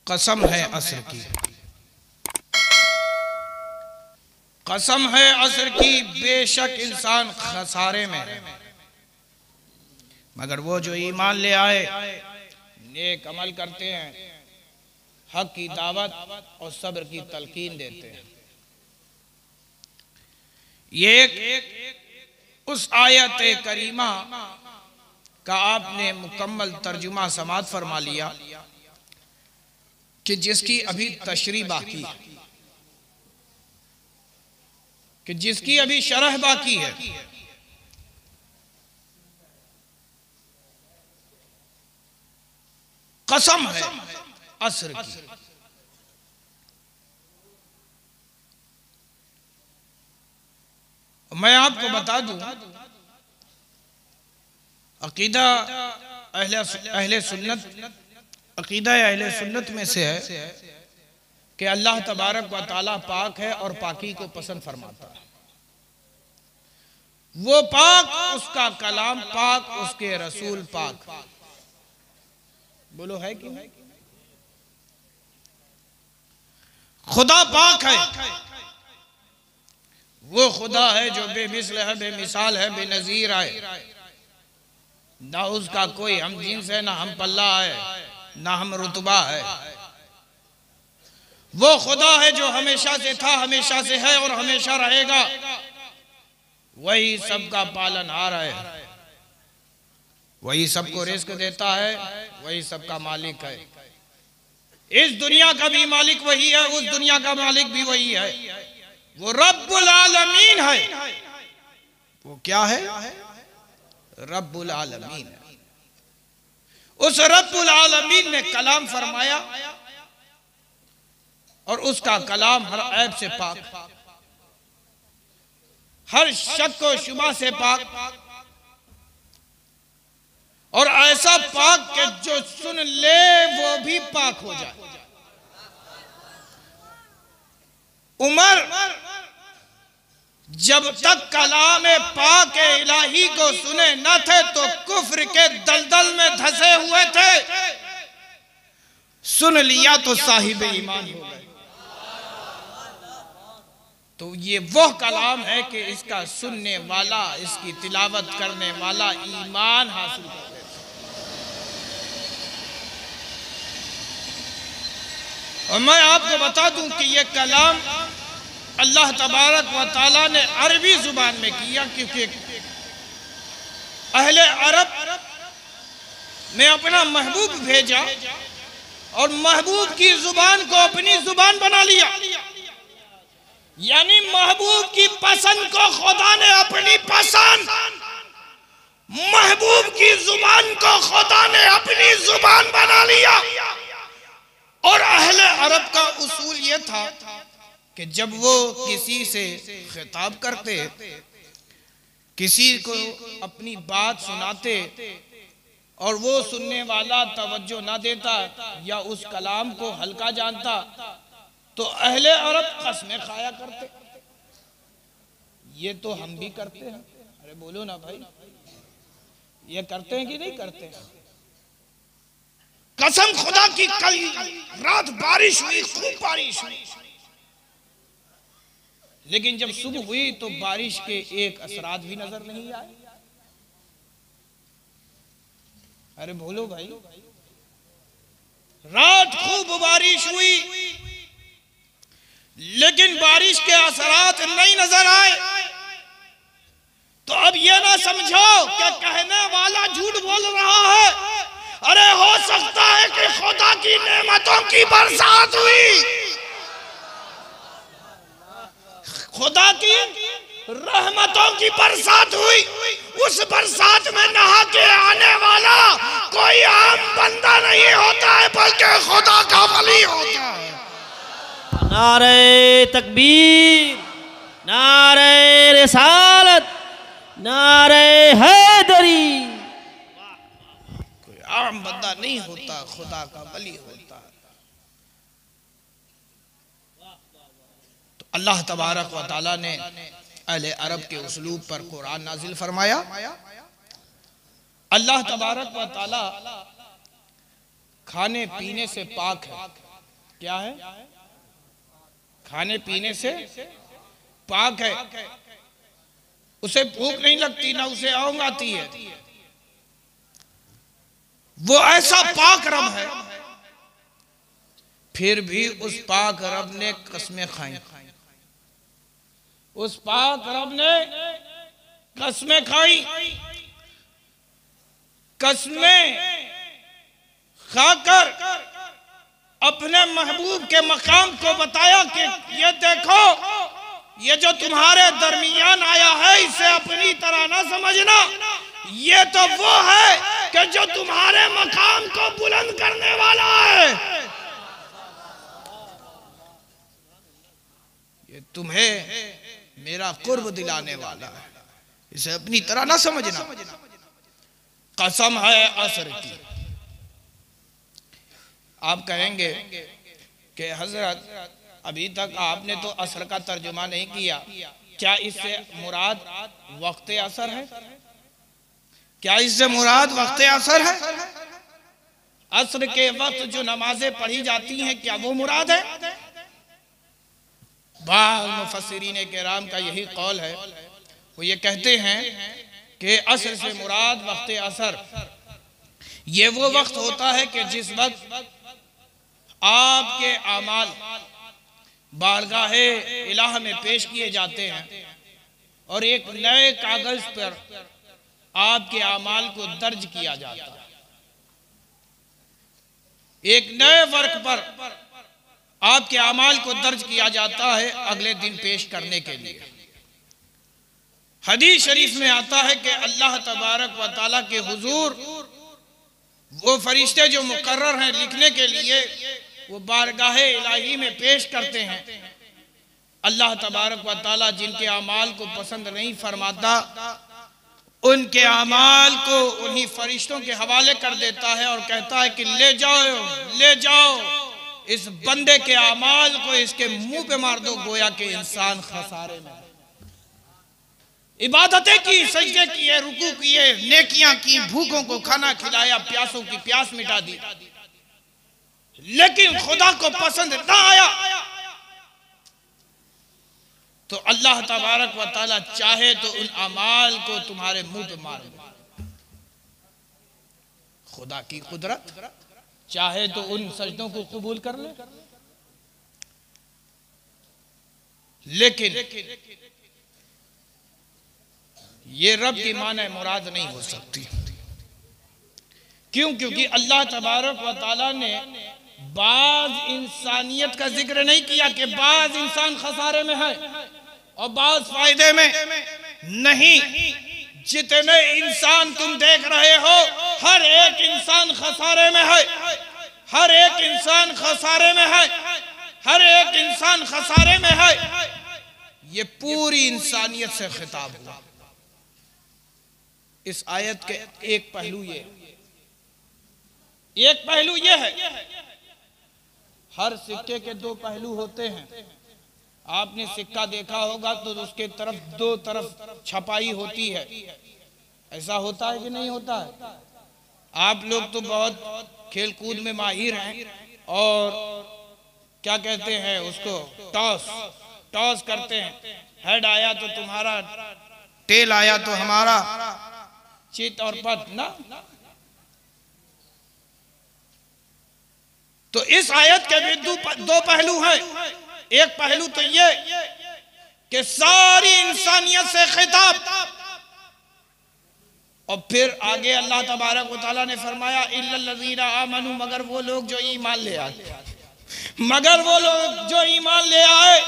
कसम है असर की, कसम है असर की, बेशक इंसान खसारे में है, मगर वो जो ईमान ले आए, नेक अमल करते हैं, हक की दावत और सब्र की तलकीन देते हैं। ये उस आयत करीमा का आपने मुकम्मल तर्जुमा समाअत फरमा लिया कि जिसकी अभी तशरीह बाकी है, कि जिसकी अभी शरह बाकी है। कसम है असर की, मैं आपको बता दूं, अकीदा अहले सुन्नत, अकीदा अहले सुन्नत में से है कि अल्लाह तबारक व तआला पाक है और पाकी को पसंद फरमाता है। वो पाक, उसका कलाम पाक, उसके रसूल पाक। बोलो है कि नहीं? खुदा पाक है, वो खुदा है जो बेमिसल है, बेमिसाल है, बेनजीर है। ना उसका कोई हम जिन्स है, ना हम पल्ला है, ना हम रुतबा है। वो खुदा है जो हमेशा से था, हमेशा से है और हमेशा रहेगा। वही सबका पालनहार है, वही सबको रिस्क देता है, वही सबका मालिक है। इस दुनिया का भी मालिक वही है, उस दुनिया का मालिक भी वही है। वो रब्बुल आलमीन है। वो क्या है? रब्बुल आलमीन है। उस रब्बुल आलमीन ने कलाम फरमाया और उसका कलाम हर ऐब से पाक, हर शक व शुबा से पाक, और ऐसा पाक कि जो सुन ले वो भी पाक हो जाए। उमर जब तक कलाम पाक इलाही को सुने न थे तो कुफ्र के दलदल में धंसे हुए थे। सुन लिया तो साहिब ईमान हो गए। तो ये वो कलाम है कि इसका सुनने वाला, इसकी तिलावत करने वाला ईमान हासिल कर लेता। और मैं आपको बता दूं कि ये कलाम अल्लाह तबारक व तआला ने अरबी जुबान में किया, क्योंकि अहले अरब ने अपना महबूब भेजा और महबूब की जुबान को अपनी जुबान बना लिया। यानी महबूब की पसंद को खुदा ने अपनी पसंद, महबूब की जुबान को खुदा ने अपनी जुबान बना लिया। और अहले अरब का उसूल यह था कि जब वो किसी से खिताब करते, किसी को अपनी बात सुनाते और वो सुनने वाला तवज्जो ना देता या उस कलाम को हल्का जानता, तो अहले अरब कसमें खाया करते। ये तो हम भी करते हैं। अरे बोलो ना भाई, ये करते हैं कि नहीं करते हैं? कसम खुदा की, कल रात बारिश हुई, खूब बारिश हुई, लेकिन जब सुबह हुई तो बारिश के एक असरात भी नजर नहीं आए। अरे बोलो भाई, रात खूब बारिश हुई लेकिन बारिश के असरात नहीं नजर आए। तो अब ये ना समझो कि कहने वाला झूठ बोल रहा है। अरे हो सकता है कि खुदा की नेमतों की बरसात हुई, खुदा की रहमतों की बरसात हुई। उस बरसात में नहा के आने वाला कोई आम बंदा नहीं होता है, बल्कि खुदा का वली होता है। नारे तकबीर, नारे रिसालत, नारे हैदरी। कोई आम बंदा नहीं होता, खुदा का वली होता है। तो अल्लाह तबारक व तआला ने अहले अरब के उसलूब पर कुरान नाजिल फरमाया। अल्लाह तबारक व तआला खाने पीने से पाक है, क्या है? खाने पीने से पाक है, उसे भूख नहीं लगती, ना उसे आंग आती है। वो ऐसा पाक रब है, फिर भी उस पाक रब ने कसमें खाई। उस पाक रब ने कसमें खाई। कसमें खाकर अपने महबूब के मकाम को बताया कि ये देखो, ये जो तुम्हारे दरमियान आया है इसे अपनी तरह ना समझना, ये तो वो है कि जो तुम्हारे मकाम को बुलंद करने वाला है। ये तुम्हें मेरा कुर्ब दिलाने वाला है, इसे अपनी तरह ना समझना। कसम है असर की। आप कहेंगे कि हजरत अभी तक आपने तो असर का तर्जुमा नहीं किया, क्या इससे मुराद वक्त असर है? क्या इससे मुराद वक्त असर है? असर के वक्त जो नमाजें पढ़ी जाती हैं, क्या वो मुराद है? बाज़ मुफस्सिरीन किराम का यही कौल है। वो ये कहते हैं कि असर से मुराद वक्त असर ये वो वक्त होता है कि जिस वक्त आपके अमाल बारगाहे इलाह में पेश किए जाते हैं और एक नए कागज पर आपके अमाल को दर्ज किया जाता है। एक नए वर्क पर आपके अमाल को दर्ज किया जाता है अगले दिन पेश करने के लिए। हदीस शरीफ में आता है कि अल्लाह तबारक व तआला के हुजूर वो फरिश्ते जो मुकर्रर हैं लिखने के लिए, वो बारगाहे इलाही में पेश करते हैं। अल्लाह तबारक व तआला जिनके अमाल को पसंद नहीं फरमाता, उनके अमाल को उन्हीं फरिश्तों के हवाले कर देता है और कहता है कि ले जाओ इस बंदे के अमाल को इसके मुंह पे मार दो, गोया के इंसान खसारे में। इबादतें की, सजदे किए, रुकू किए, नेकियां की, भूखों को खाना खिलाया, प्यासों की प्यास मिटा दी, लेकिन खुदा को पसंद ना आया तो अल्लाह तबारक व तआला चाहे तो उन अमाल को तुम्हारे मुंह पे मार दे। खुदा की कुदरत चाहे तो उन सजदों को कबूल कर ले, लेकिन ये रब की माने मुराद नहीं हो सकती। क्यों? क्योंकि अल्लाह तबारक व तआला ने बाज इंसानियत का जिक्र नहीं किया कि बाज इंसान खसारे में है और बाज फायदे में नहीं। जितने इंसान तुम देख रहे हो, हर एक इंसान खसारे में है, हर एक इंसान खसारे में है, हर एक इंसान खसारे में है। ये पूरी इंसानियत से खिताब हुआ। इस आयत के एक पहलू ये है, हर सिक्के के दो पहलू होते हैं। आपने सिक्का देखा होगा तो उसके तरफ दो तरफ छपाई होती है। ऐसा होता है कि नहीं होता है? आप लोग तो बहुत खेल कूद में माहिर हैं और क्या कहते हैं उसको, टॉस करते हैं। हेड आया तो तुम्हारा, टेल आया तो हमारा, चित और पत ना। तो इस आयत के भी दो पहलू हैं। एक पहलू तो ये कि सारी इंसानियत से खिताब, और फिर आगे अल्लाह तबारक व तआला ने फरमाया इल्लल्लज़ीना आमनू, मगर वो लोग जो ईमान ले आए, मगर वो लोग जो ईमान ले आए।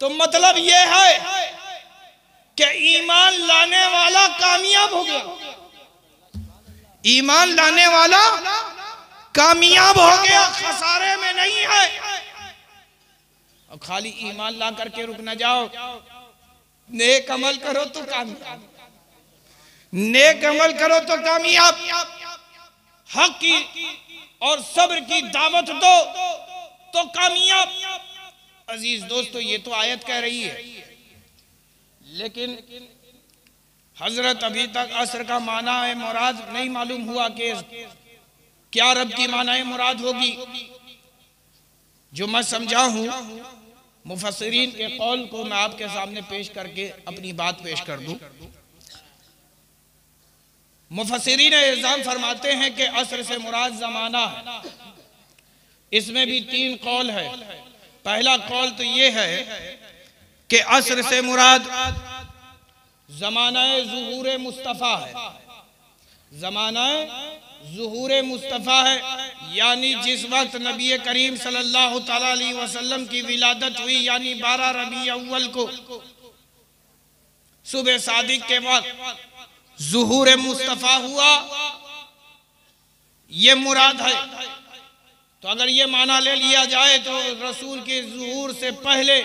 तो मतलब ये है कि ईमान लाने वाला कामयाब हो गया, ईमान लाने वाला कामयाब हो गया, खसारे में नहीं है। और खाली ईमान ला करके रुक न जाओ, नेक अमल करो तो कामयाब, नेक अमल करो तो कामयाब, हक की और सब्र की दावत दो तो कामयाब। अजीज दोस्तों, ये तो आयत कह रही है, लेकिन हजरत अभी तक असर का माना है मुराद नहीं मालूम हुआ कि क्या रब की माना है मुराद होगी। जो मैं समझा हूँ मुफस्सिरीन के कौल को मैं आपके सामने पेश करके अपनी बात पेश कर दूं। मुफस्सिरीन इल्जाम फरमाते हैं कि असर से मुराद ज़माना है। इसमें भी 3 कौल है। पहला कौल तो ये है कि असर से मुराद ज़माना ज़ुहूर मुस्तफ़ा है। ज़माना ज़ुहूर मुस्तफ़ा है, यानी जिस वक्त नबी करीम सल्लल्लाहु तआला अलैहि वसल्लम की विलादत हुई, यानी 12 रबी अव्वल को सुबह सादिक के वक्त ज़ुहूर मुस्तफ़ा हुआ, ये मुराद है। तो अगर ये माना ले लिया जाए तो रसूल के ज़ुहूर से पहले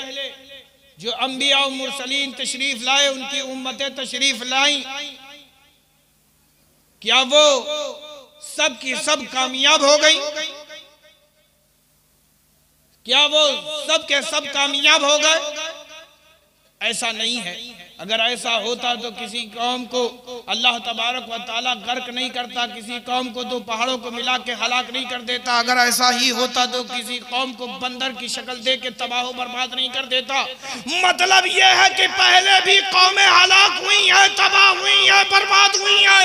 जो अंबिया और मुरसलीन तशरीफ लाए, उनकी उम्मतें तशरीफ लाई, क्या वो सब की सब कामयाब हो गई? क्या वो सब के सब कामयाब हो गए? ऐसा नहीं है। अगर ऐसा होता तो किसी कौम को अल्लाह तबारक व तआला गर्क नहीं करता, किसी कौम को 2 पहाड़ों को मिला के हलाक नहीं कर देता। अगर ऐसा ही होता तो किसी कौम को बंदर की शक्ल दे के तबाह बर्बाद नहीं कर देता। मतलब यह है कि पहले भी कौमें हलाक हुई है, तबाह हुई है, बर्बाद हुई है,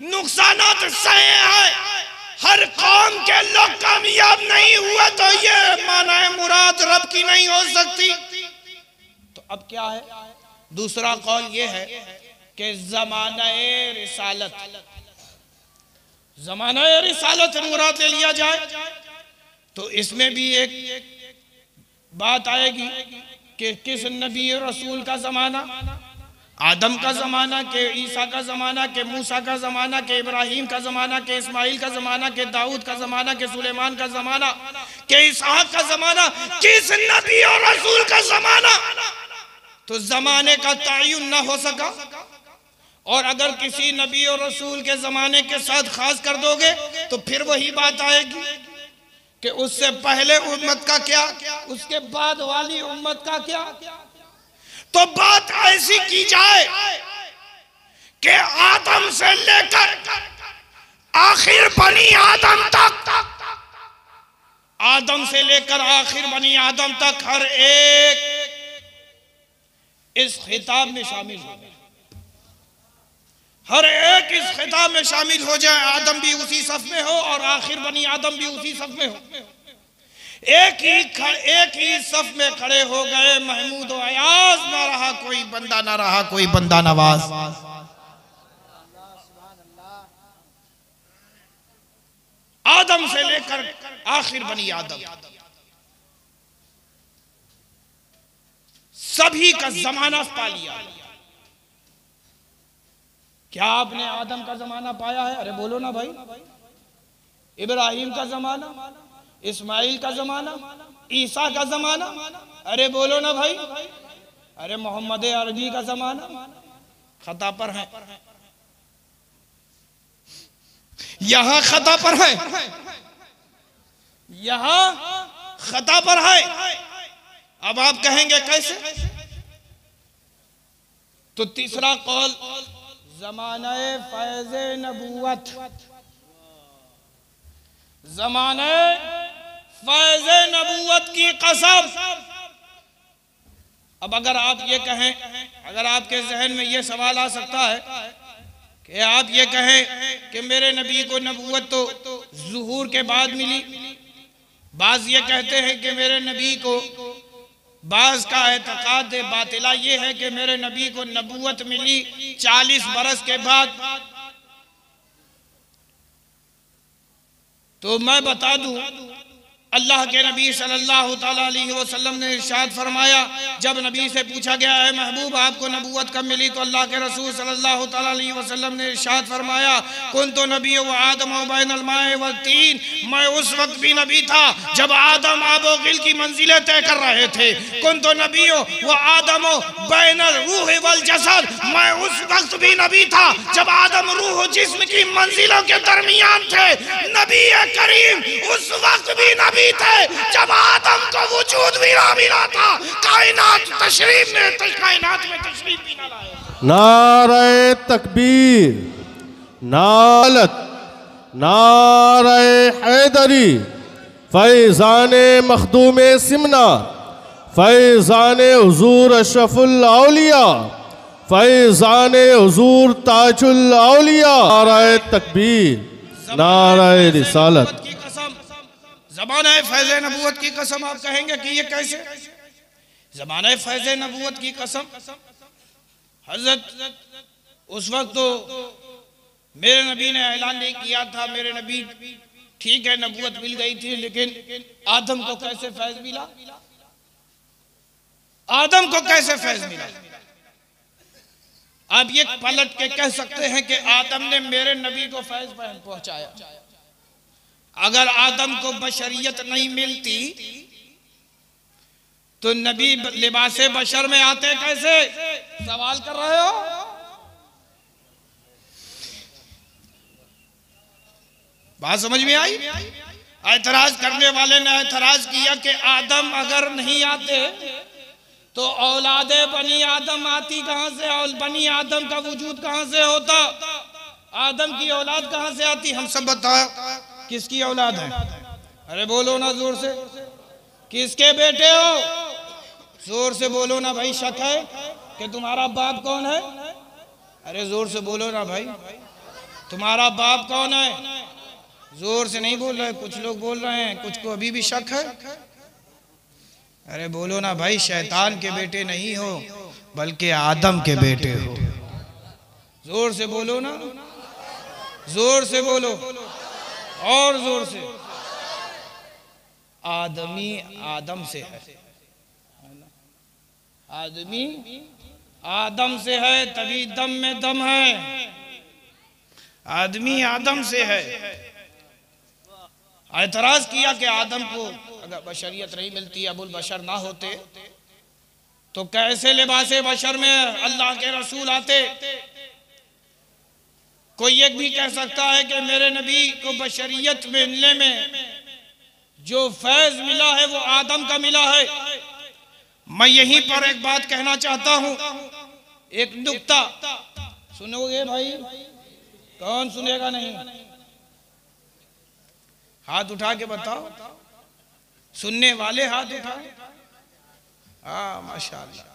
नुकसानात सहे हैं। हर कौम के लोग कामयाब नहीं हुए तो ये माना मुराद रब की नहीं हो सकती। तो अब क्या है? दूसरा कौल ये है कि ज़माना-ए रिसालत, ज़माना-ए रिसालत मुराद ले लिया जाए तो इसमें भी एक बात आएगी कि किस नबी रसूल का ज़माना, आदम का ज़माना, के ईसा का ज़माना, के मूसा का ज़माना, के इब्राहिम का ज़माना, के इस्माइल का ज़माना, के दाऊद का ज़माना, के सुलेमान का ज़माना, के इसहाक का ज़माना, किस नबी और रसूल का ज़माना? तो ज़माने का तयन ना हो सका। और अगर किसी नबी और रसूल के ज़माने के साथ खास कर दोगे तो फिर वही बात आएगी कि उससे पहले उम्मत का क्या, उसके बाद वाली उम्मत का क्या। तो बात ऐसी की जाए कि आदम से लेकर आखिर बनी आदम तक, आदम से लेकर आखिर बनी आदम तक हर एक इस खिताब में शामिल हो जाए, हर एक इस खिताब में शामिल हो जाए। आदम भी उसी सफ में हो और आखिर बनी आदम भी उसी सफ में हो। एक ही सफ में खड़े हो गए महमूद और अयाज, ना रहा कोई बंदा, ना रहा कोई बंदा नवाज। आदम से लेकर आखिर बनी आदम, सभी का जमाना पा लिया। क्या आपने आदम का जमाना पाया है? अरे बोलो ना भाई। इब्राहिम का जमाना, इस्माइल का जमाना, ईसा का जमाना, अरे बोलो ना भाई। अरे मोहम्मद अरबी का जमाना, खता पर है, यहां खता पर है, यहां खता पर है। अब आप कहेंगे कैसे? तो तीसरा कौल ज़माने फैज़े नबूवत, ज़माने फैज़े नबूवत की कसम। अब अगर आप ये कहें, अगर आपके जहन में ये सवाल आ सकता है कि आप ये कहें कि मेरे नबी को नबूवत तो ज़ुहूर के बाद मिली, बाज़ ये कहते हैं कि मेरे नबी को, बाज़ का एतकाद बातिला ये है कि मेरे नबी को नबूवत मिली 40 बरस के बाद। तो मैं बता दूं, अल्लाह के नबी सल्लल्लाहु तआला अलैहि वसल्लम ने इरशाद फरमाया, जब नबी से पूछा गया है महबूब आपको नबूवत कब मिली, तो अल्लाह के रसूल सल्लल्लाहु तआला अलैहि वसल्लम ने इरशाद फरमाया, कुन्तु नबी व आदम व बैनल माए व तीन, मैं उस वक्त भी नबी था जब आदम आबो गिल की मंजिलें तय कर रहे थे। कुन्तु नबी व आदम बैनल रूह वल जसद, मैं उस वक्त भी नबी था जब आदम रूह जिस्म की मंजिलों के दरमियान थे। नबी करीम उस वक्त भी नबी थे जब आदम को वजूद भी ना मिला था, कायनात तशरीफ में, कायनात में तशरीफ भी ना लाए। नारे तकबीर, नालत, नारे हैदरी, फैज़ान मखदूम सिमना, फैज़ान हुजूर अशरफुल औलिया, फैज़ान हुजूर ताजुल औलिया। नाराए तकबीर, नाराए रिसालत। की कसम, ज़माना फैज़ नबूवत की कसम। आप कहेंगे कि ये कैसे? ज़माना फैज़ नबूवत की कसम, हज़रत उस वक्त तो मेरे नबी ने ऐलान नहीं किया था। मेरे नबी ठीक है नबूवत मिल गई थी, लेकिन आदम को कैसे फैज़ मिला? आदम को कैसे फैज़ मिला? आप ये पलट के कह सकते हैं कि आदम ने मेरे नबी को फैज़ पहुंचाया। अगर आदम को बशरियत नहीं मिलती तो नबी लिबासे बशर में आते कैसे? सवाल कर रहे हो? बात समझ में आई? ऐतराज करने वाले ने ऐतराज किया कि आदम अगर नहीं आते तो औलादे बनी आदम आती कहां से? और बनी आदम का वजूद कहां से होता? आदम की औलाद कहां से आती? हम सब बताओ किसकी औलाद है? अरे बोलो ना जोर से, किसके बेटे हो? जोर से बोलो ना भाई। शक है कि तुम्हारा बाप कौन है? अरे जोर से बोलो ना भाई, तुम्हारा बाप कौन है? जोर से नहीं बोल रहे, कुछ लोग बोल रहे हैं, कुछ को अभी भी शक है। अरे बोलो ना भाई, शैतान के बेटे नहीं हो बल्कि आदम के बेटे हो। जोर से बोलो ना, जोर से बोलो और जोर से। आदमी आदम से है, आदमी आदम से है, तभी दम में दम है। आदमी आदम से है। ऐतराज किया कि आदम को अगर बशरियत नहीं मिलती, अबुल बशर ना होते तो कैसे लिबासे बशर में अल्लाह के रसूल आते? कोई एक भी कह सकता है कि मेरे नबी को बशरियत मिलने में जो फैज मिला है वो आदम का मिला है। मैं यहीं पर एक बात कहना चाहता हूं, एक नुक्ता सुनोगे भाई? कौन सुनेगा? नहीं, हाथ उठा के बताओ, सुनने वाले हाथ उठाए। हाँ माशाअल्लाह।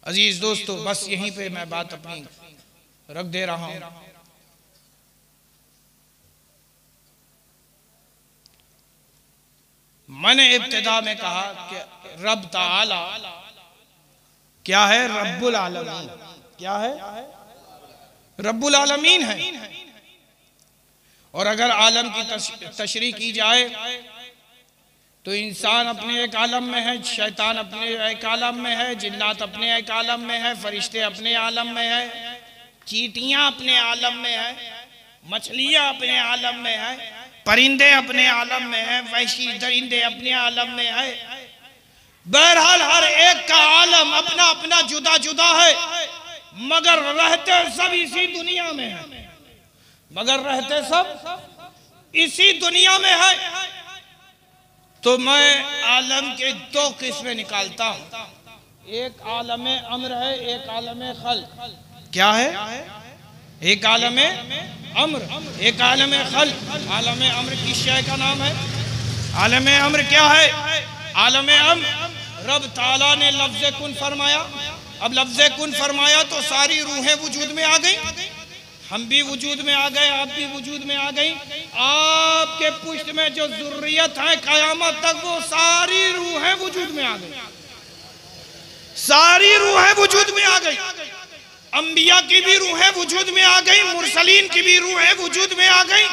अजीज दोस्तों, बस यहीं पे मैं बात अपनी रख दे रहा हूं। मैंने इब्तिदा में कहा कि रब ताला क्या है? रब्बुल आलमीन। क्या है? रब्बुल आलमीन है। और अगर आलम की तशरीह की जाए तो इंसान अपने एक आलम में है, शैतान अपने एक आलम में है, जिन्नात अपने एक आलम में है, फरिश्ते अपने आलम में है, चींटियां अपने आलम में है, मछलियां अपने आलम में है, परिंदे अपने आलम में है, वैशी दरिंदे अपने आलम में है। बहरहाल हर एक का आलम अपना अपना जुदा जुदा है, मगर रहते सब इसी दुनिया में है। मगर रहते सब इसी दुनिया में है। तो मैं आलम के दो किस्में निकालता हूं, एक आलम अम्र है, एक आलम खल्क। क्या है? एक आलम अम्र, एक आलम खल्क। आलम अम्र की शय का नाम है आलम अम्र। क्या है आलम अम्र? रब ताला ने लफ्ज़ कुन फरमाया। अब लफ्ज़ कुन फरमाया तो सारी रूहें वजूद में आ गई, हम भी वजूद में आ गए, आप भी वजूद में आ गई। आपके पुष्ट में जो जुर्रियत है क़यामत तक, वो सारी रूहें वजूद में आ गई, सारी रूहें वजूद में आ गई। अंबिया की भी रूहें वजूद में आ गई, मुरसलीन की भी रूहें वजूद में आ गई,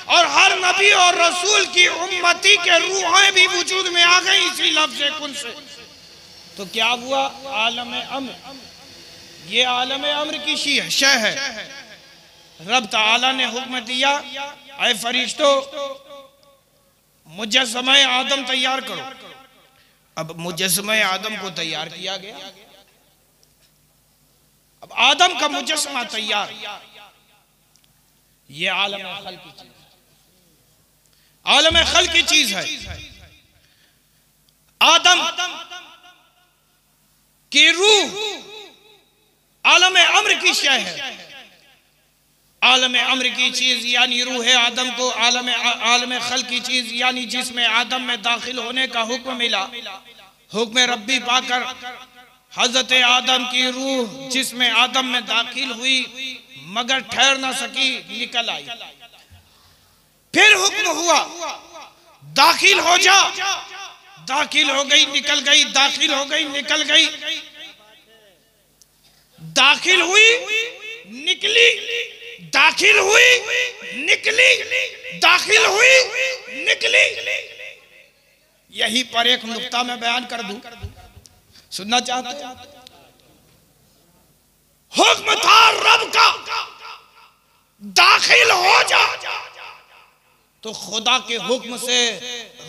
और हर नबी और रसूल की उम्मती के रूहें भी वजूद में आ गई इसी लफ्ज़ कुन से। तो क्या हुआ? आलम अम्र। ये आलम अम्र की शय है। रब ताला ने हुक्म दिया, ऐ फरिश्तों मुजस्समे आदम तैयार करो। अब मुजस्समे आदम को तैयार किया गया। अब आदम का मुजस्समा तैयार, ये आलम खल की चीज, आलम खल की चीज है। आदम की रूह आलम अम्र की शय है। आलम अम्र की चीज यानी रूह आदम को आलम खल की चीज यानी जिसमें आदम में दाखिल होने का हुक्म मिला, हुक्म रब्बी पाकर हजरत आदम की रूह जिसमें आदम में दाखिल हुई मगर ठहर ना सकी, निकल आई। फिर हुक्म हुआ दाखिल हो जा, दाखिल हो गई निकल गई, दाखिल हो गई निकल गई, दाखिल हुई निकली, दाखिल हुई निकली, दाखिल हुई निकली। यही पर एक नुक्ता मैं बयान कर दूं, सुनना चाहते हैं? हुक्म था रब का दाखिल हो जा, तो खुदा के हुक्म से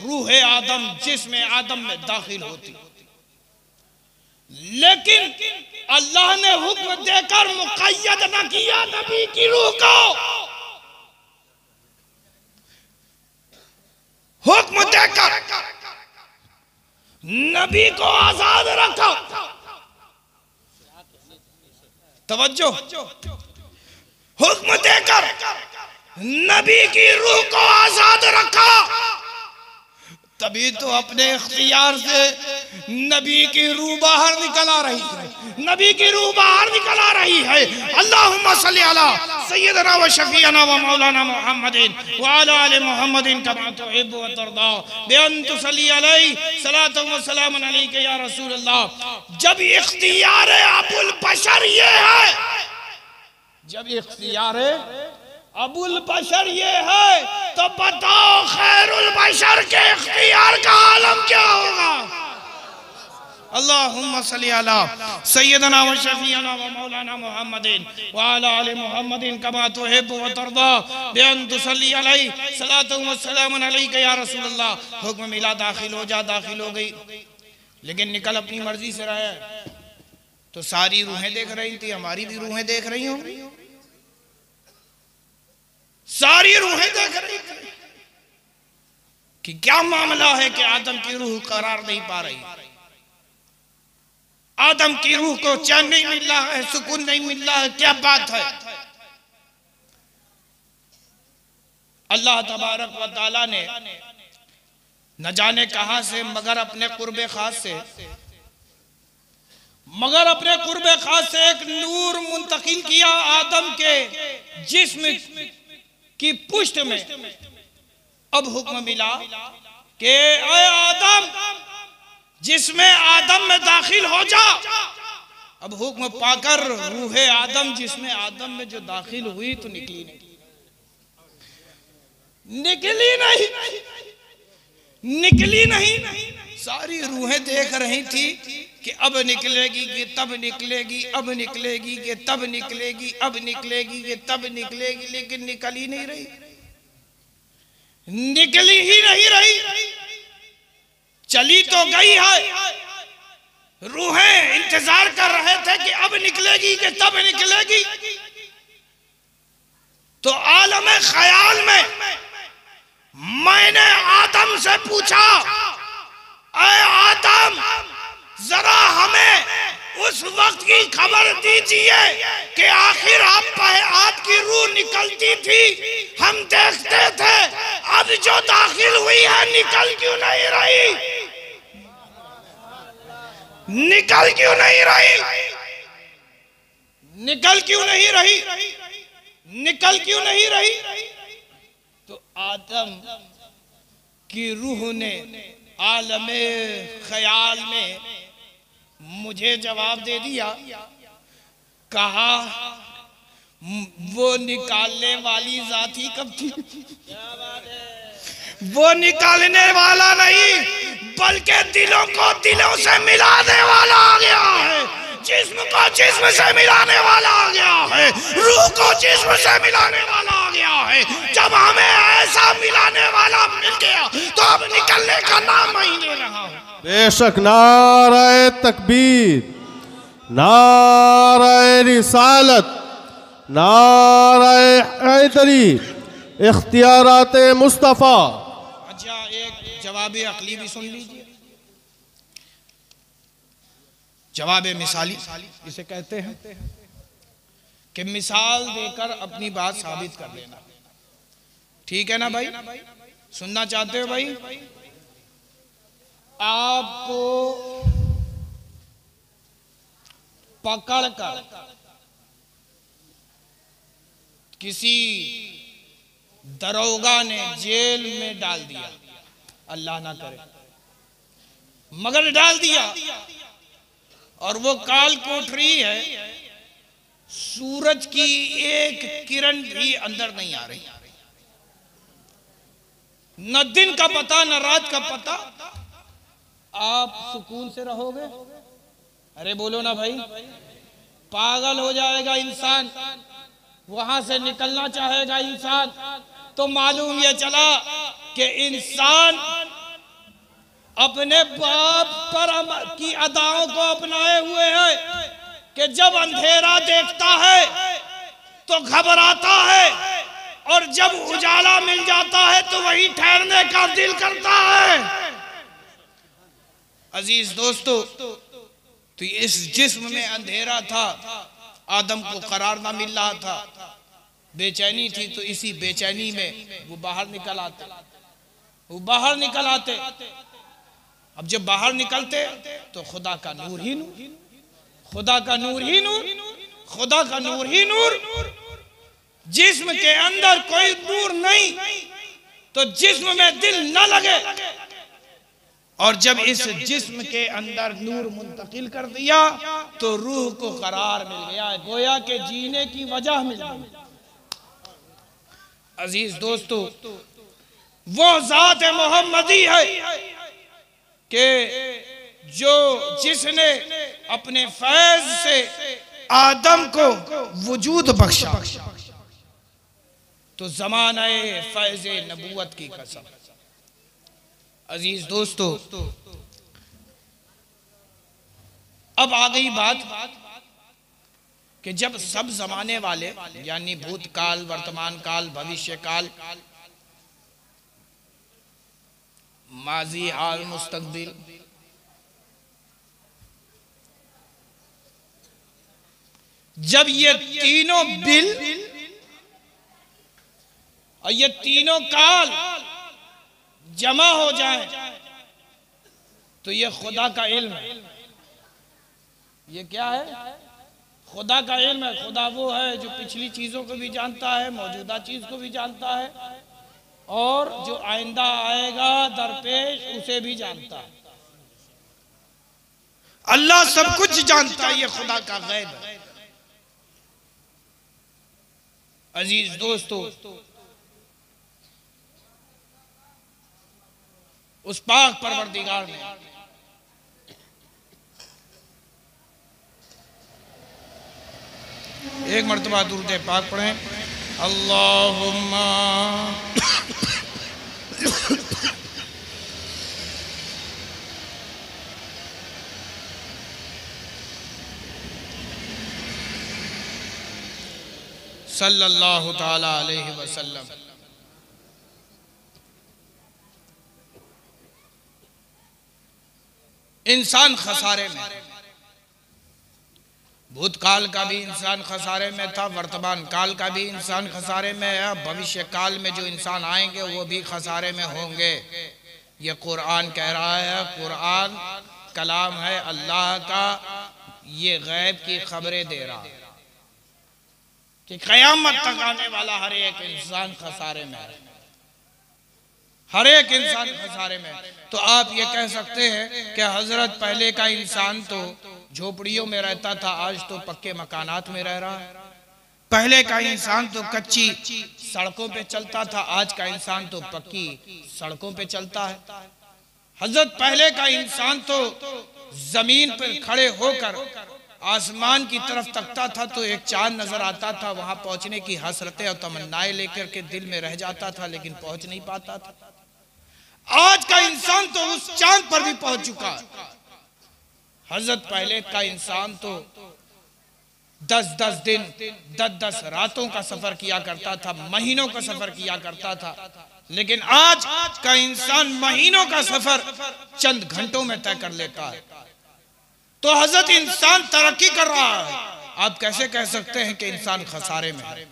रूह आदम जिसमें आदम में दाखिल होती, लेकिन अल्लाह ने हुक्म देकर मुक़य्यद न किया नबी की रूह को, हुक्म देकर नबी को आजाद रखा। तवज्जो, हुक्म देकर नबी की रूह को आजाद रखा, तभी तो अपने इख्तियार से नबी की रूह बाहर निकल आ रही है, नबी की रूह बाहर निकल आ रही है। अल्लाहुम्मा सल्ली अला सय्यदना व शफीअना व मौलाना मुहम्मदिन व अला आलि मुहम्मदिन कमा तुहिब्बु व तर्दा बिअन तुसल्ली अलैहि सलातु व सलामुन अलैका या रसूल अल्लाह। जब इख्तियार अबुल बशर ये है, जब इख्तियार अबुल बशर ये है, तो बताओ खैरुल बशर के इख्तियार का आलम क्या होगा? अल्लाहुम्मा सल्ली अला सय्यदना व शफीअना व मौलाना मुहम्मदिन व अला आलि मुहम्मदिन कमा तुहिब्बु व तर्दा बिअन तुसल्ली अलैहि सलातु व सलामुन अलैका या रसूल अल्लाह। हुक्म मिला दाखिल हो जा, दाखिल हो गई, लेकिन निकल अपनी मर्जी से रहा है। तो सारी रूहें देख रही थी, हमारी भी रूहें देख रही होंगी, सारी रूहें देख रही थी कि क्या मामला है कि आदम की रूह करार नहीं पा रही, आदम की रूह को चैन नहीं मिल रहा है, सुकून नहीं मिल रहा है, क्या बात है? अल्लाह तबारक व तआला ने न जाने कहां से मगर अपने कुर्बे खास से, मगर अपने कुर्बे खास से एक नूर मुंतकिल किया आदम के जिस्म की पुष्ट में। अब हुक्म मिला कि ऐ आदम जिसमें आदम में दाखिल हो जा। अब हुक्म पाकर रूह आदम जिसमें आदम में जो दाखिल हुई तो निकली नहीं, निकली नहीं, निकली नहीं। सारी रूहें देख रही थी कि अब निकलेगी कि तब निकलेगी, अब निकलेगी कि तब निकलेगी, अब निकलेगी कि तब निकलेगी, लेकिन निकल ही नहीं रही, निकली ही नहीं रही। चली तो गई है, रूहें इंतजार कर रहे थे कि अब निकलेगी कि तब निकलेगी। तो आलम ख्याल में मैंने आदम से पूछा, ऐ आदम जरा हमें उस वक्त की खबर दीजिए कि आखिर आपकी रूह निकलती थी, हम देखते थे, अब जो दाखिल हुई है निकल क्यों नहीं रही, निकल क्यों नहीं रही, निकल क्यों नहीं रही, निकल क्यों नहीं रही? तो आदम की रूह ने आलमे ख्याल में मुझे जवाब दे दिया, कहा वो निकालने वाली जाति कब थी? वो निकालने वाला नहीं बल्कि दिलों को दिलों से मिलाने वाला आ गया है, जिस्म को जिस्म से मिलाने वाला आ गया है, रूह को जिस्म से मिलाने वाला आ गया है। जब हमें ऐसा मिलाने वाला मिल गया तो अब निकलने का नाम ही ले रहा हूं। बेशक नाराए तकबीर, नाराए रिसालत, नाराए हैदरी, इख्तियारात मुस्तफ़ा। अच्छा, एक जवाब अकली भी सुन लीजिए, जवाब मिसाली इसे कहते हैं कि मिसाल देकर अपनी बात साबित कर लेना। ठीक है ना भाई? सुनना चाहते हो भाई? आपको पकड़कर किसी दरोगा ने जेल में डाल दिया, अल्लाह ना करे, मगर डाल दिया, और वो काल कोठरी है, सूरज की एक किरण भी अंदर नहीं आ रही, न दिन का पता न रात का पता, आप सुकून से रहोगे? अरे बोलो ना भाई। पागल हो जाएगा इंसान, वहां से निकलना चाहेगा इंसान। तो मालूम ये चला कि इंसान अपने बाप पर की अदाओं को अपनाए हुए है कि जब अंधेरा देखता है तो घबराता है, और जब उजाला मिल जाता है तो वहीं ठहरने का दिल करता है। अजीज दोस्तों, तो इस जिस्म में अंधेरा था, आदम को करार ना मिल रहा था, बेचैनी थी, तो इसी बेचैनी में वो बाहर निकल आते। अब जब बाहर निकलते तो खुदा का नूर ही नूर, खुदा का नूर ही नूर, खुदा का नूर ही नूर। जिस्म के अंदर कोई नूर नहीं तो जिस्म में दिल न लगे, और जब इस जिस्म के अंदर नूर मुंतकिल कर दिया तो रूह को करार मिल गया, गोया के जीने की वजह मिल गई। अजीज दोस्तों, वो जात मोहम्मदी है कि जिसने अपने फैज से आदम को वजूद बख्शा, तो ज़माने फैज़ नबूवत की कसम। अजीज दोस्तों, अब आ गई बात कि जब सब जमाने वाले यानी भूतकाल, वर्तमान काल, भविष्य काल, माजी, हाल, मुस्तकबिल, जब ये तीनों बिल और ये तीनों काल जमा हो जाए तो ये खुदा का इल्म है। ये क्या है? खुदा का इल्म है। खुदा वो है जो पिछली चीजों को भी जानता है, मौजूदा चीज को भी जानता है, और जो आइंदा आएगा दरपेश उसे भी जानता है। अल्लाह सब कुछ जानता है, ये खुदा का गैब है। अजीज दोस्तों, उस पाक परवरदिगार ने एक मर्तबा दुरूद पाक पढ़ें, अल्लाहुम्मा सल्लल्लाहु ताला अलैहि वसल्लम। इंसान खसारे में, भूतकाल का भी इंसान खसारे में था, वर्तमान काल का भी इंसान खसारे में है, भविष्य काल में जो इंसान आएंगे वो भी खसारे में होंगे। ये कुरान कह रहा है, कुरान कलाम है अल्लाह का, ये गैब की खबरें दे रहा है कि क़यामत तक आने वाला हर एक इंसान खसारे में है, हर एक इंसान खसारे में। तो आप ये कह सकते हैं कि हजरत पहले का इंसान तो झोपड़ियों में रहता था, आज तो पक्के मकानात में रह रहा है। पहले का इंसान तो कच्ची सड़कों पे चलता था, आज का इंसान तो पक्की सड़कों पे चलता है। हजरत पहले का इंसान तो जमीन पर खड़े होकर आसमान की तरफ तकता था तो एक चांद नजर आता था, वहां पहुंचने की हसरतें और तमन्नाएं लेकर के दिल में रह जाता था, लेकिन पहुंच नहीं पाता था। आज का इंसान तो उस चांद पर भी पहुंच चुका है। हजरत पहले का इंसान तो 10-10 दिन 10-10 रातों का सफर किया करता था, महीनों का सफर किया करता था, लेकिन आज का इंसान महीनों का सफर चंद घंटों में तय कर लेता है। तो हजरत इंसान तरक्की कर रहा है, आप कैसे कह सकते हैं कि इंसान खसारे में है?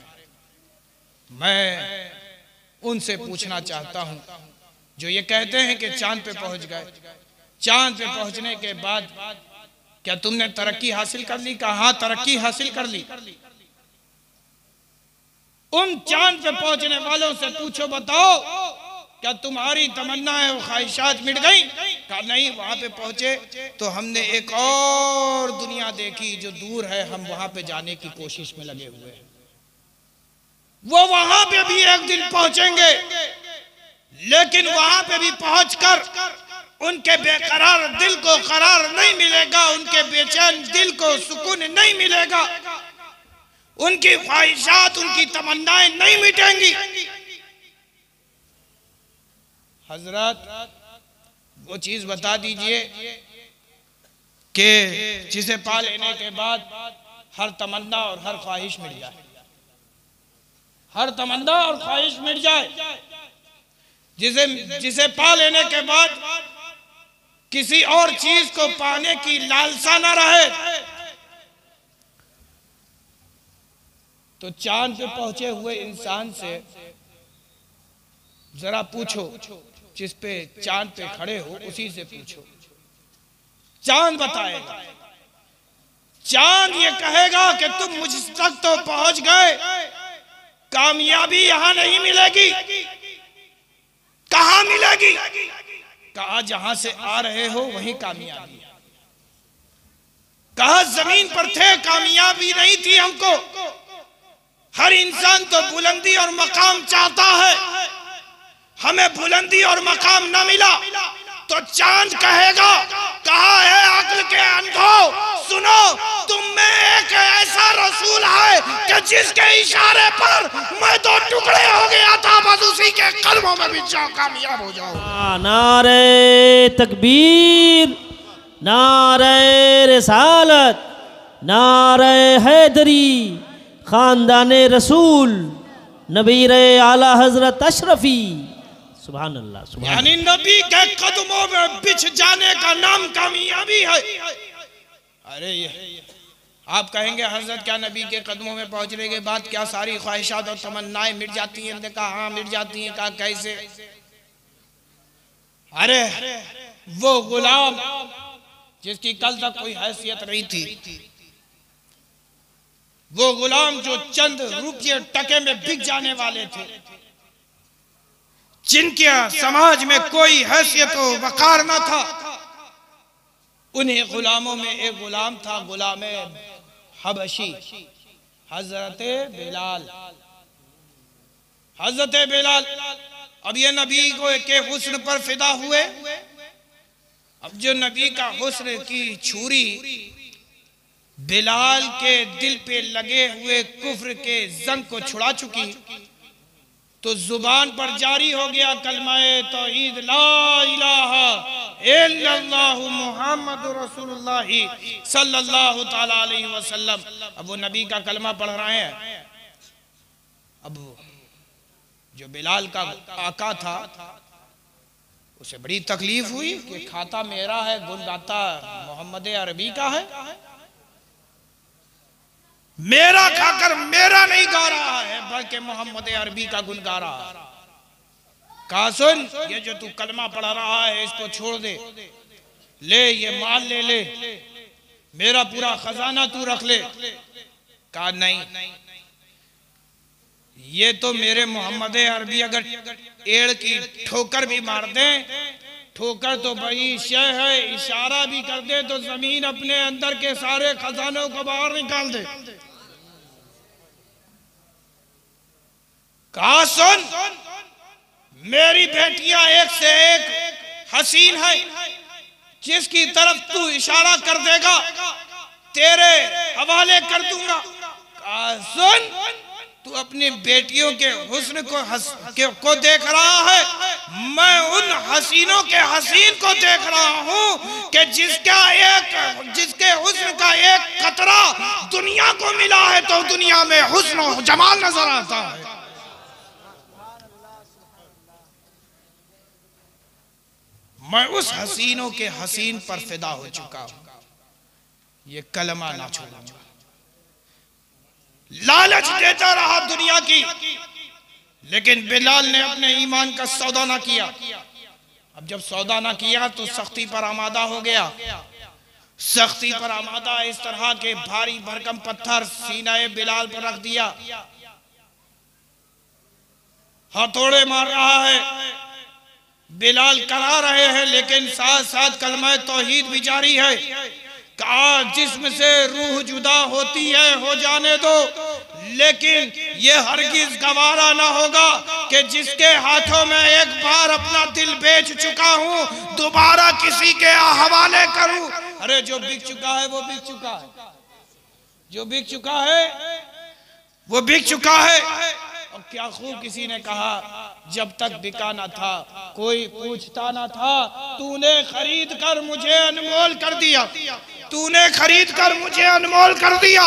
मैं उनसे पूछना चाहता हूं जो ये कहते हैं कि चांद पे पहुंच गए। चांद पे पहुंचने के बाद क्या तुमने तरक्की हासिल कर ली? कहा हाँ, तरक्की हासिल कर ली। उन चांद पे पहुंचने वालों से पूछो, बताओ क्या तुम्हारी तमन्नाएं और ख्वाहिशात मिट गई? कहा नहीं, वहां पे पहुंचे तो हमने एक और दुनिया देखी जो दूर है, हम वहां पे जाने की कोशिश में लगे हुए हैं। वो वहां पे भी एक दिन पहुंचेंगे, लेकिन वहां पे भी पहुंचकर उनके बेकरार दिल को करार नहीं मिलेगा, उनके बेचैन दिल को सुकून नहीं मिलेगा, उनकी ख्वाहिशात, उनकी तमन्नाएं नहीं मिटेंगी। हजरत वो चीज बता दीजिए कि जिसे पा लेने के बाद हर तमन्ना और हर ख्वाहिश मिट जाए, हर तमन्ना और ख्वाहिश मिट जाए, जिसे पा लेने के बाद किसी और चीज को पाने की लालसा न रहे। तो चांद पे पहुंचे हुए इंसान से जरा पूछो, जिस पे चांद पे खड़े हो उसी से पूछो, चांद बताएगा। चांद ये कहेगा कि तुम मुझ तक तो पहुंच गए, कामयाबी यहां नहीं मिलेगी। कहां मिलेगी? कहा जहां से आ रहे हो वहीं कामयाबी है। कहा जमीन पर थे, कामयाबी नहीं थी हमको। हर इंसान तो बुलंदी और मकाम चाहता है, हमें बुलंदी और मकाम न मिला तो चांद कहेगा, कहा है अक्ल के अंधो, सुनो तुम में एक ऐसा रसूल है कि जिसके इशारे पर मैं तो टुकड़े हो गया था, बस उसी के कदमों में भी जाओ, कामयाब हो जाओ। नारे तकबीर, नारे रिसालत, नारे हैदरी, खानदाने रसूल, नबी रे आला हजरत अशरफी। सुभान अल्लाह, सुभान। यानी नबी के कदमों में बिछ जाने का नाम कामयाबी है। अरे ये आप कहेंगे हजरत क्या नबी के कदमों में पहुंचने के बाद क्या सारी ख्वाहिशात और तमन्नाएं मिट जाती हैं? हमने कहा हाँ मिट जाती हैं। कहा कैसे? अरे वो गुलाम जिसकी कल तक कोई हैसियत नहीं थी, वो गुलाम जो चंद रुपये टके में बिक जाने वाले थे, जिनके समाज में कोई हैसियत व वकार न था, उन्हीं गुलामों में एक गुलाम था, गुलाम हबशी, हजरत बिलाल। हजरत बिलाल अब ये नबी को के हुस्न पर फिदा हुए। अब जो नबी का हुस्न की छुरी बिलाल के दिल पे लगे हुए कुफ्र के जंग को छुड़ा चुकी, तो जुबान पर जारी हो गया कलमाए तौहीद, ला इलाहा इल्लल्लाहु मुहम्मदुर रसूलुल्लाह सल्लल्लाहु ताला अलैहि वसल्लम। अब वो नबी का कलमा पढ़ रहे हैं। अब जो बिलाल का आका था उसे बड़ी तकलीफ हुई कि खाता मेरा है, गुन गाता मोहम्मद अरबी का है, मेरा खाकर मेरा नहीं गा रहा है बल्कि मोहम्मद अरबी का गुन गा रहा है। कहा सुन, ये जो तू कलमा पढ़ रहा है इसको छोड़ दे, ले ये माल ले ले, मेरा पूरा खजाना तू रख ले। कहा नहीं, ये तो मेरे मोहम्मद अरबी अगर एड़ की ठोकर भी मार दे, ठोकर तो बड़ी शय है, इशारा भी कर दे तो जमीन अपने अंदर के सारे खजानों को बाहर निकाल दे। कहा सुन, मेरी बेटियां एक से एक हसीन है, जिसकी तरफ तू इशारा कर देगा तेरे हवाले कर दूंगा। कहा सुन, तू अपनी बेटियों के हुस्न को देख रहा है, मैं उन हसीनों के हसीन को देख रहा हूं कि जिसके हुस्न का एक कतरा दुनिया को मिला है तो दुनिया में हुस्न और जमाल नजर आता है। मैं उस हसीनों के हसीन पर फिदा हो चुका हूं, ये कलमा ना छोड़ूंगा। लालच देता रहा दुनिया की, लेकिन बिलाल ने अपने ईमान का सौदा ना किया। अब जब सौदा ना किया तो सख्ती पर आमादा हो गया। सख्ती पर आमादा इस तरह के भारी भरकम पत्थर सीनाए बिलाल पर रख दिया, हथौड़े मार रहा है, बिलाल करा रहे हैं, लेकिन साथ साथ कलमा तौहीद भी जारी है। आज जिस्म से रूह जुदा होती है हो जाने दो, लेकिन ये हरगिज गवारा ना होगा कि जिसके हाथों में एक बार अपना दिल बेच चुका हूं दोबारा किसी के हवाले करूं। अरे जो बिक चुका है वो बिक चुका है, जो बिक चुका है वो बिक चुका है। और क्या खूब किसी ने कहा, जब तक बिका ना था कोई पूछता ना था, तूने खरीद कर मुझे अनमोल कर दिया, तूने खरीद कर मुझे अनमोल कर दिया,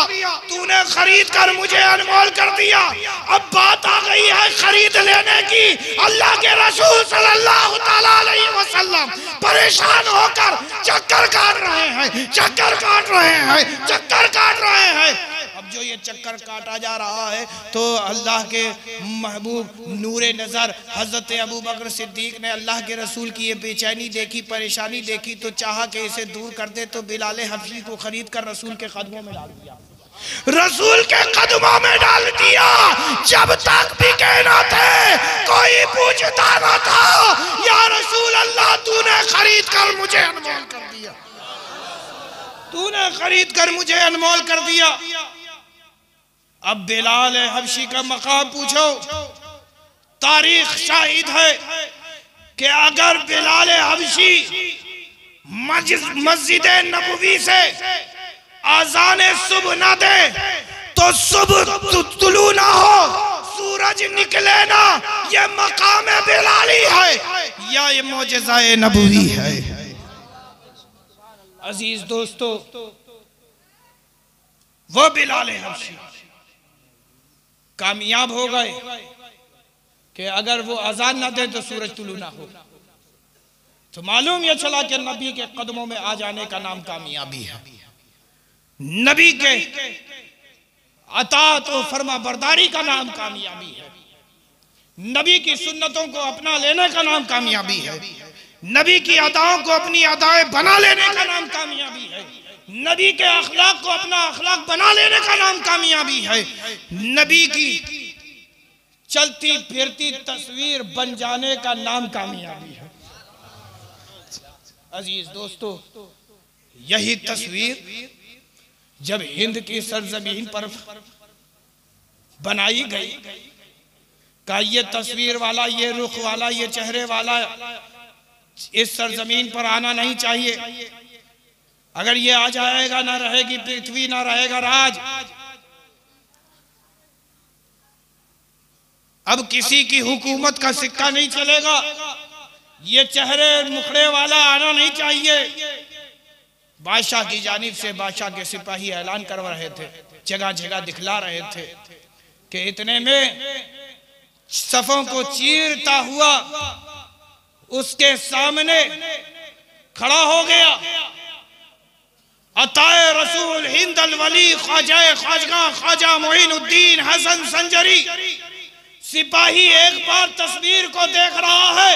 तूने खरीद कर मुझे अनमोल कर दिया। अब बात आ गई है खरीद लेने की। अल्लाह के रसूल सल्लल्लाहु ताला अलैहि वसल्लम परेशान होकर चक्कर काट रहे हैं, चक्कर काट रहे हैं, चक्कर काट रहे हैं। अब जो ये चक्कर काटा जा रहा है तो अल्लाह के महबूब नूरे नज़र हज़रत अबू बकर सिद्दीक ने अल्लाह के रसूल की ये बेचैनी देखी, परेशानी देखी, तो चाहा कि इसे दूर कर दे, तो बिलाल हबशी को खरीद कर रसूल के कदमों में डाल दिया, रसूल के कदमों में डाल दिया। जब तक बिके न थे कोई पूछता न था, या रसूल अल्लाह तूने खरीद कर मुझे अनमोल कर दिया, तूने खरीद कर मुझे अनमोल कर दिया। अब बिलाल हबशी का मकाम पूछो, तारीख शाहिद है कि अगर बिलाल हबशी मस्जिद नबवी से आज़ान सुबह ना दे तो सुबह तुलू ना हो, सूरज निकले ना, ये मकाम बिलाली है या ये मोजज़ाए नबवी है। अजीज दोस्तों, वो बिलाल हबशी कामयाब हो गए कि अगर वो अजान ना दे तो सूरज तुलू ना हो। तो मालूम यह चला कि नबी के कदमों में आ जाने का नाम कामयाबी है, नबी के अतात और फरमा बरदारी का नाम कामयाबी है, नबी की सुन्नतों को अपना लेने का नाम कामयाबी है, नबी की अदाओं को अपनी अदाएं बना लेने का नाम कामयाबी है, नबी के अखलाक को अपना अखलाक बना लेने का नाम कामयाबी है, नबी की चलती फिरती तस्वीर बन जाने का नाम कामयाबी है। अजीज दोस्तों, यही तस्वीर जब हिंद की सरजमीन पर बनाई गई, का ये तस्वीर वाला, ये रुख वाला, ये चेहरे वाला इस सरजमीन पर आना नहीं चाहिए। अगर ये आ जाएगा ना रहेगी पृथ्वी, ना रहेगा राज। अब किसी की हुकूमत का सिक्का नहीं चलेगा, ये चेहरे मुखड़े वाला आना नहीं चाहिए। बादशाह की जानिब से बादशाह के सिपाही ऐलान करवा रहे थे, जगह जगह दिखला रहे थे कि इतने में सफों को चीरता हुआ उसके सामने खड़ा हो गया अताए रसूल हिंद अल वली ख्वाजा ख्वाजगा ख्वाजा मोइनुद्दीन हसन संजरी। सिपाही एक बार तस्वीर को देख रहा है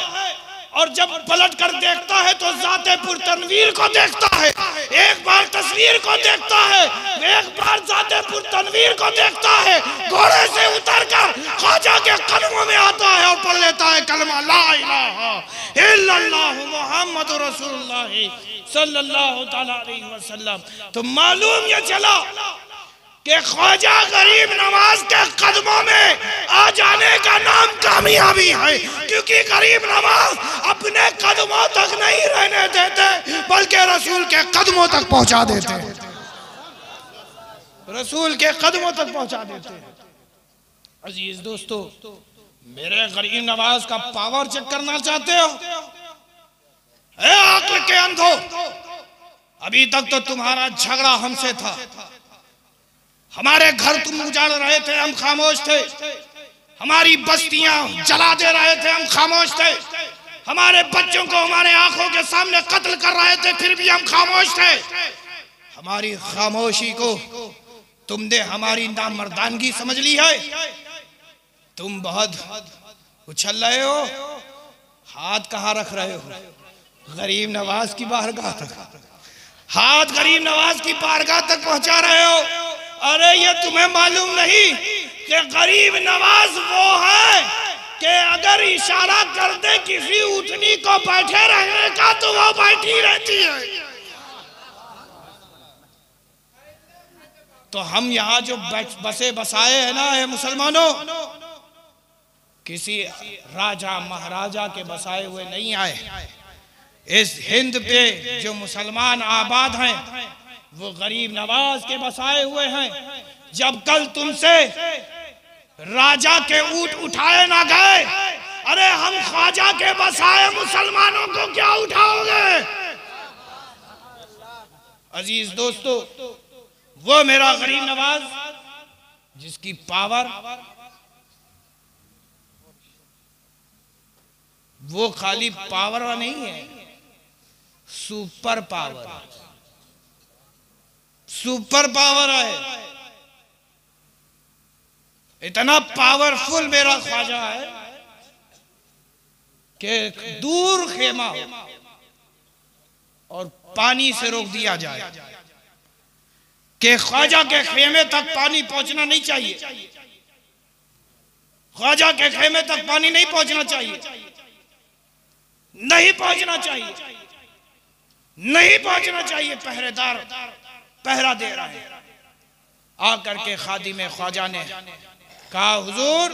और जब पलट कर देखता है तो ज़ाते पुरतनवीर को देखता है। एक बार तस्वीर को देखता है, एक बार ज़ाते पुरतनवीर को देखता है। घोड़े से उतरकर ख्वाजा के कदमों में आता है और पढ़ लेता है कलमा ला इलाहा इल्लल्लाहु मुहम्मदुर रसूलुल्लाह सल्लल्लाहु ताला अलैहि वसल्लम। तो मालूम ये चला कि ख्वाजा गरीब नवाज के कदमों में आ जाने का नाम कामयाबी है, क्योंकि गरीब नवाज अपने कदमों तक नहीं रहने देते बल्कि रसूल के कदमों तक पहुंचा देते, रसूल के कदमों तक पहुंचा देते। अजीज दोस्तों, मेरे गरीब नवाज का पावर चेक करना चाहते हो? आंख के अंधो, अभी तक तो तुम्हारा झगड़ा हमसे था, हमारे घर तुम उजाड़ रहे थे, हम खामोश थे, हमारी बस्तियां जला दे रहे थे, हम खामोश थे, हमारे बच्चों को हमारे आंखों के सामने कत्ल कर रहे थे, फिर भी हम खामोश थे। हमारी खामोशी को तुमने हमारी नामर्दानगी समझ ली है। तुम बहुत उछल रहे हो, हाथ कहाँ रख रहे हो? गरीब नवाज की बारगाह तक, हाथ गरीब नवाज की बारगाह तक पहुंचा रहे हो। अरे ये तुम्हें मालूम नहीं कि गरीब नवाज वो है कि अगर इशारा कर दे किसी ऊँटनी को बैठे रहने का तो वो बैठी रहती है। तो हम यहाँ जो बसे बसाए हैं ना है मुसलमानों, किसी राजा महाराजा के बसाए हुए नहीं आए। इस हिंद पे जो मुसलमान आबाद हैं वो गरीब नवाज के बसाए हुए हैं। जब कल तुमसे राजा के ऊंट उठाए ना गए, अरे हम ख्वाजा के बसाए मुसलमानों को क्या उठाओगे? अजीज दोस्तों, वो मेरा गरीब नवाज जिसकी पावर वो खाली पावर नहीं है, सुपर पावर, सुपर पावर है। इतना पावरफुल मेरा ख्वाजा है कि दूर खेमा और पानी से रोक दिया जाए कि ख्वाजा के खेमे तक पानी पहुंचना नहीं चाहिए, ख्वाजा के खेमे तक पानी नहीं पहुंचना चाहिए, नहीं पहुंचना चाहिए, नहीं पहुंचना चाहिए। पहरेदार पहरा दे रहा है। आकर के खादिम ख्वाजा ने कहा, हुजूर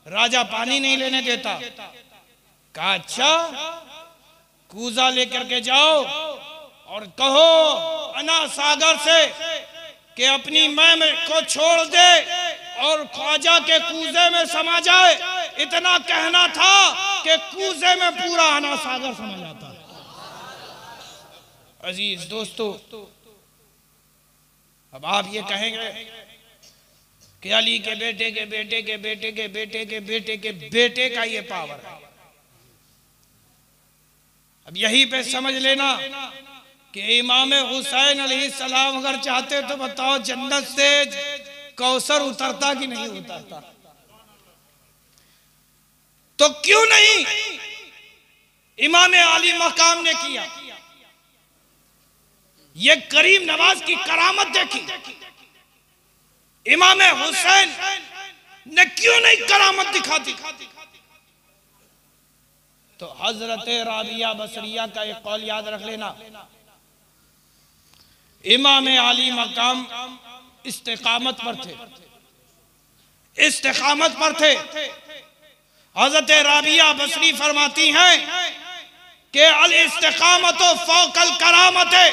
राजा पानी नहीं लेने देता। कहा अच्छा, कूजा लेकर के जाओ और कहो अना सागर से कि अपनी मैं को छोड़ दे और ख्वाजा के कूजे में समा जाए। इतना कहना था कि कूजे में पूरा अना सागर समा जाता। अजीज दोस्तों, अब आप ये कहेंगे कि अली के बेटे के बेटे के बेटे के बेटे के बेटे के बेटे का ये पावर है। अब यही पे समझ लेना कि इमाम हुसैन अलैहिस्सलाम अगर चाहते तो बताओ जन्नत से कौसर उतरता कि नहीं उतरता? तो क्यों नहीं इमाम आली मकाम ने किया? ये करीम नवाज की करामत देखी, इमाम हुसैन ने क्यों नहीं करामत दिखा दी? तो हजरत राबिया बसरिया का एक कौल याद रख लेना, इमाम आली मकाम इस्तिकामत पर थे, इस्तिकामत पर थे। हजरत राबिया बसरी फरमाती हैं कि अल इस्तिकामत फौकल करामत है,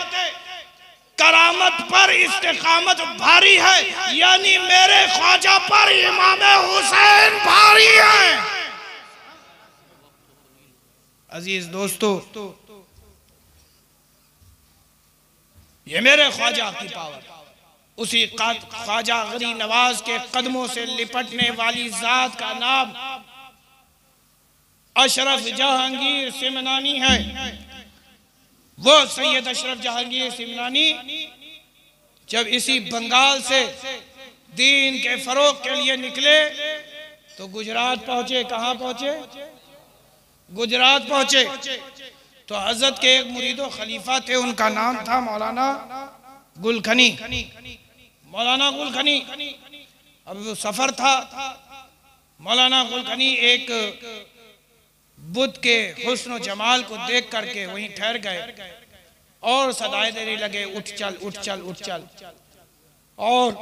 करामत पर इस्तिकामत भारी है, यानी मेरे ख्वाजा पर इमाम हुसैन भारी है। अजीज दोस्तों, ये मेरे ख्वाजा की पावर, उसी ख्वाजा गरीब नवाज के कदमों से लिपटने वाली जात का नाम अशरफ जहांगीर सिमनानी है। वो सैयद अशरफ जहांगीर सिमनानी जब इसी बंगाल से दीन के फरोग के लिए निकले तो गुजरात पहुंचे। कहां पहुंचे? गुजरात पहुंचे। तो हजरत के एक मुरीदो खलीफा थे, उनका नाम था मौलाना गुलखनी, मौलाना गुलखनी। अब वो सफर था, मौलाना गुलखनी एक बुद्ध के हुस्न जमाल को देख करके वहीं ठहर गए और सदाए देने लगे, उठ चल उठ चल उठ चल। और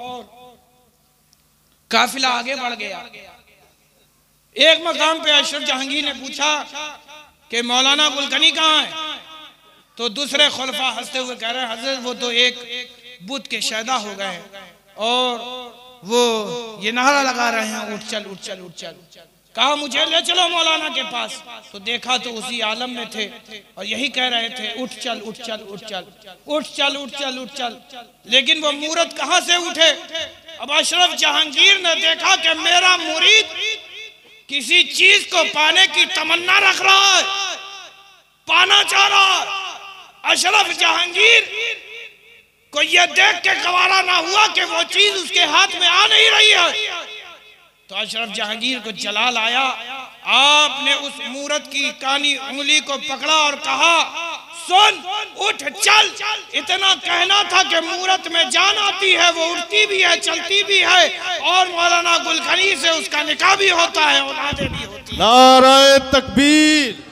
काफिला आगे बढ़ गया। एक मकाम पे अशरफ जहांगीर ने पूछा कि मौलाना गुलखनी कहाँ है? तो दूसरे खुलफा हंसते हुए कह रहे हैं, हजरत वो तो एक बुद्ध के शैदा हो गए और वो ये नारा लगा रहे हैं, उठ चल उठ चल उठ चल। कहा मुझे ले चलो मौलाना के पास। तो देखा तो उसी आलम में थे और यही कह रहे थे, उठ चल उठ चल उठ चल उठ चल उठ चल उठ चल। लेकिन वो मूरत कहां से उठे? अब अशरफ जहांगीर ने देखा कि मेरा मुरीद किसी चीज को पाने की तमन्ना रख रहा है, पाना चाह रहा है। अशरफ जहांगीर को ये देख के गवारा ना हुआ कि वो चीज उसके हाथ में आ नहीं रही है, तो अशरफ जहांगीर को जलाल आया। आपने उस मूरत की कानी उंगली को पकड़ा और कहा, सुन, उठ, चल। इतना कहना था कि मूरत में जान आती है, वो उड़ती भी है, चलती भी है, और मौलाना गुलखनी से उसका निकाह भी होता है, औलादे भी होती है। नारे तकबीर।